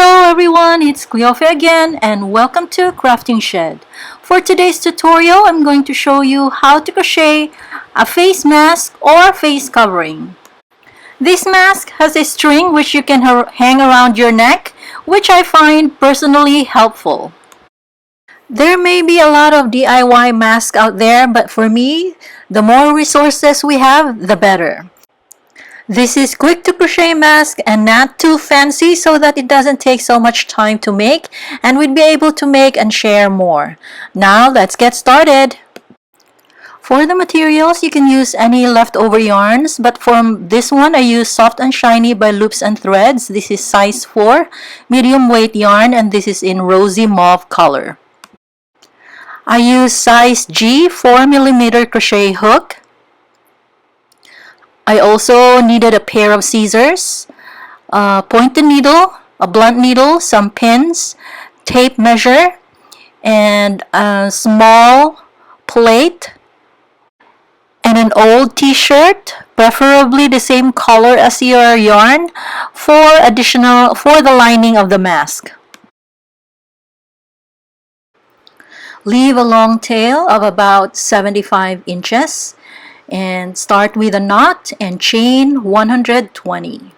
Hello everyone, it's Cleofe again and welcome to Crafting Shed. For today's tutorial, I'm going to show you how to crochet a face mask or face covering. This mask has a string which you can hang around your neck, which I find personally helpful. There may be a lot of DIY masks out there, but for me, the more resources we have, the better. This is quick to crochet mask and not too fancy so that it doesn't take so much time to make and we'd be able to make and share more. Now let's get started. For the materials, you can use any leftover yarns, but for this one I use Soft and Shiny by Loops and Threads. This is size 4, medium weight yarn, and this is in rosy mauve color. I use size G 4mm crochet hook. I also needed a pair of scissors, a pointed needle, a blunt needle, some pins, tape measure, and a small plate, and an old t-shirt, preferably the same color as your yarn, for the lining of the mask. Leave a long tail of about 75 inches. And start with a knot and chain 120.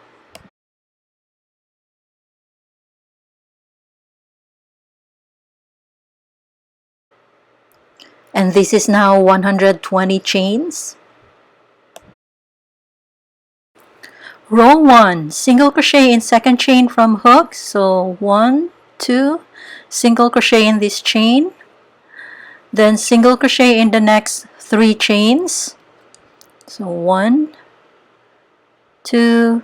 And this is now 120 chains. Row 1, single crochet in second chain from hook. So 1, 2, single crochet in this chain. Then single crochet in the next 3 chains. So 1, 2,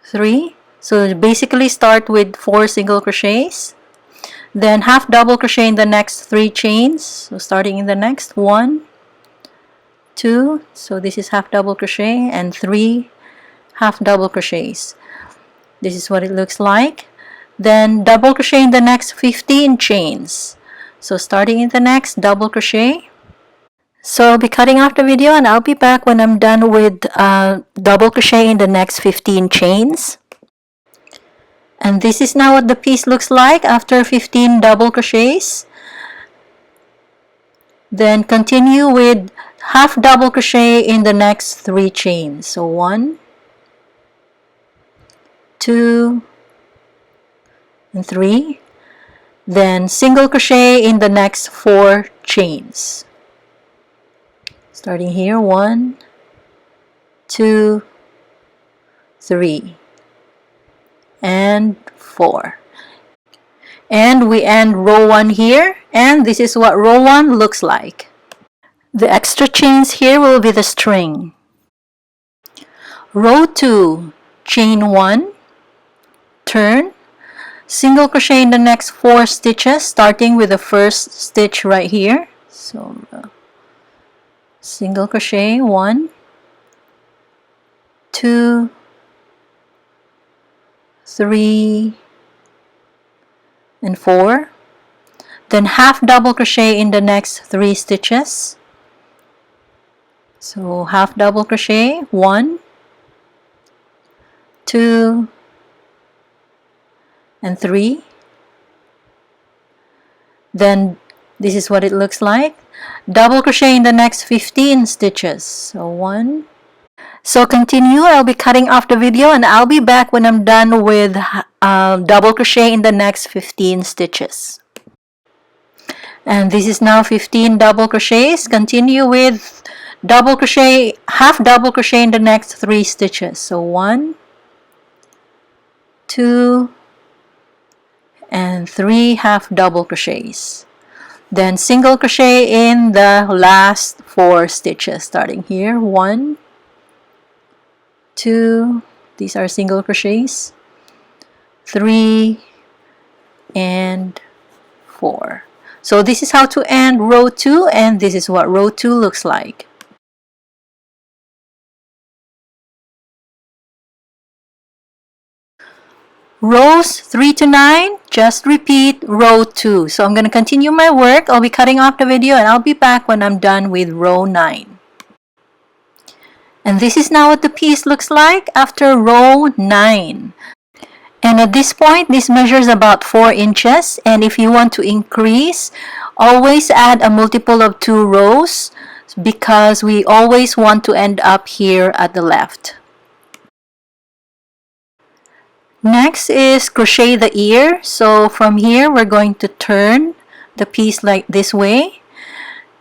3. So basically start with 4 single crochets. Then half double crochet in the next 3 chains. So starting in the next 1, 2. So this is half double crochet and 3 half double crochets. This is what it looks like. Then double crochet in the next 15 chains. So starting in the next double crochet. So I'll be cutting off the video and I'll be back when I'm done with double crochet in the next 15 chains. And this is now what the piece looks like after 15 double crochets. Then continue with half double crochet in the next 3 chains. So 1, 2, and 3. Then single crochet in the next 4 chains. Starting here, 1, 2, 3, and 4. And we end row 1 here, and this is what row 1 looks like. The extra chains here will be the string. Row 2, chain 1, turn, single crochet in the next 4 stitches, starting with the first stitch right here. So single crochet 1, 2, 3, and 4. Then half double crochet in the next 3 stitches. So half double crochet 1, 2, and 3. Then this is what it looks like. Double crochet in the next 15 stitches. So 1. So continue. I'll be cutting off the video and I'll be back when I'm done with double crochet in the next 15 stitches. And this is now 15 double crochets. Continue with double crochet, half double crochet in the next 3 stitches. So 1, 2, and 3 half double crochets. Then single crochet in the last 4 stitches, starting here, 1, 2, these are single crochets, 3, and 4. So this is how to end row 2, and this is what row 2 looks like. Rows 3 to 9, just repeat row 2. So I'm going to continue my work. I'll be cutting off the video and I'll be back when I'm done with row 9. And this is now what the piece looks like after row 9. And at this point, this measures about 4 inches. And if you want to increase, always add a multiple of 2 rows because we always want to end up here at the left. Next is crochet the ear. So from here, we're going to turn the piece like this way.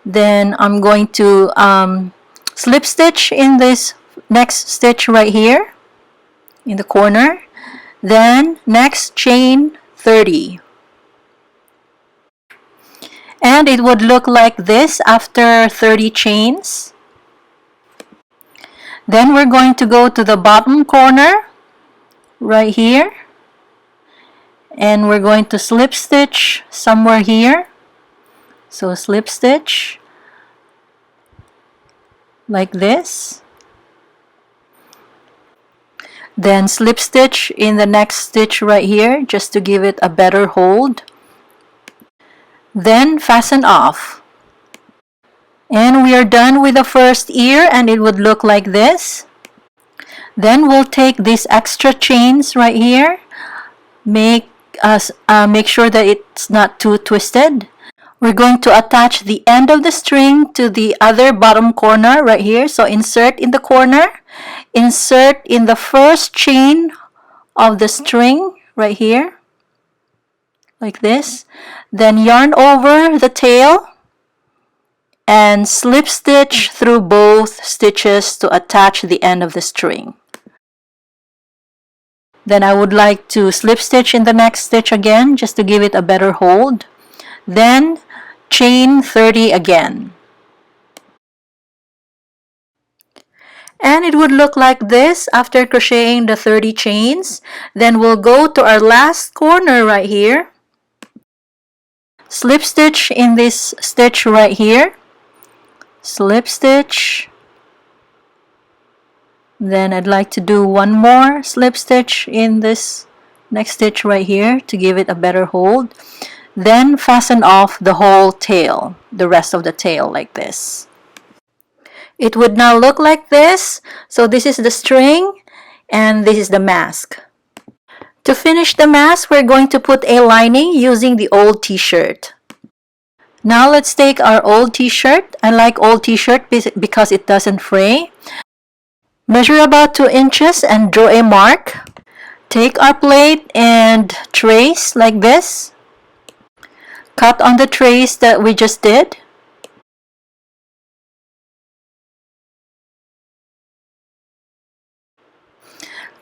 Then I'm going to slip stitch in this next stitch right here in the corner. Then next chain 30. And it would look like this after 30 chains. Then we're going to go to the bottom corner right here. And we're going to slip stitch somewhere here. So slip stitch like this. Then slip stitch in the next stitch right here just to give it a better hold. Then fasten off. And we are done with the first ear, and it would look like this. Then we'll take these extra chains right here. Make sure that it's not too twisted. We're going to attach the end of the string to the other bottom corner right here. So insert in the corner. Insert in the first chain of the string right here, like this. Then yarn over the tail and slip stitch through both stitches to attach the end of the string. Then I would like to slip stitch in the next stitch again just to give it a better hold. Then chain 30 again. And it would look like this after crocheting the 30 chains. Then we'll go to our last corner right here. Slip stitch in this stitch right here. Slip stitch. Then I'd like to do one more slip stitch in this next stitch right here to give it a better hold. Then fasten off the whole tail, the rest of the tail like this. It would now look like this. So this is the string and this is the mask. To finish the mask, we're going to put a lining using the old t-shirt. Now let's take our old t-shirt. I like old t-shirt because it doesn't fray. Measure about 2 inches and draw a mark. Take our plate and trace like this. Cut on the trace that we just did.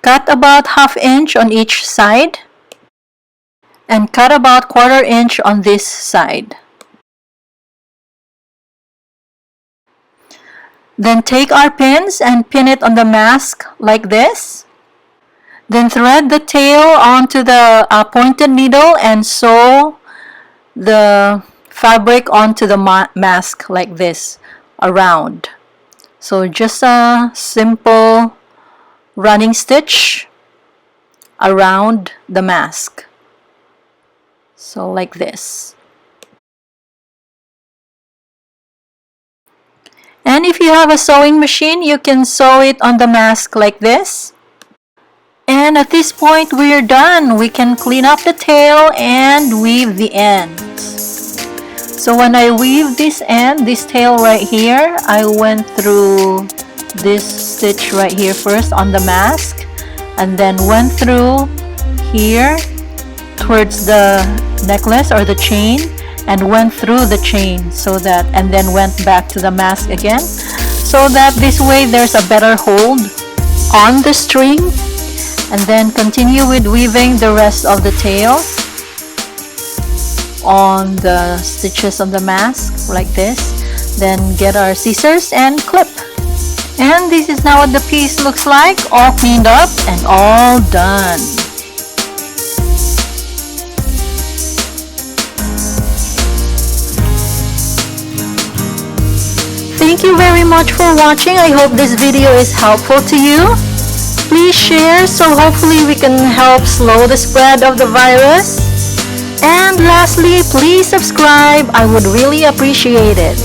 Cut about 1/2 inch on each side and cut about 1/4 inch on this side. Then take our pins and pin it on the mask like this. Then thread the tail onto the pointed needle and sew the fabric onto the mask like this around. So just a simple running stitch around the mask. So like this. And if you have a sewing machine, you can sew it on the mask like this. And at this point, we're done. We can clean up the tail and weave the ends. So when I weave this end, this tail right here, I went through this stitch right here first on the mask, and then went through here towards the necklace or the chain, and went through the chain so that, and then went back to the mask again, so that this way there's a better hold on the string. And then continue with weaving the rest of the tail on the stitches on the mask like this. Then get our scissors and clip. And this is now what the piece looks like, all cleaned up and all done. Thank you very much for watching. I hope this video is helpful to you. Please share so hopefully we can help slow the spread of the virus. And lastly, please subscribe. I would really appreciate it.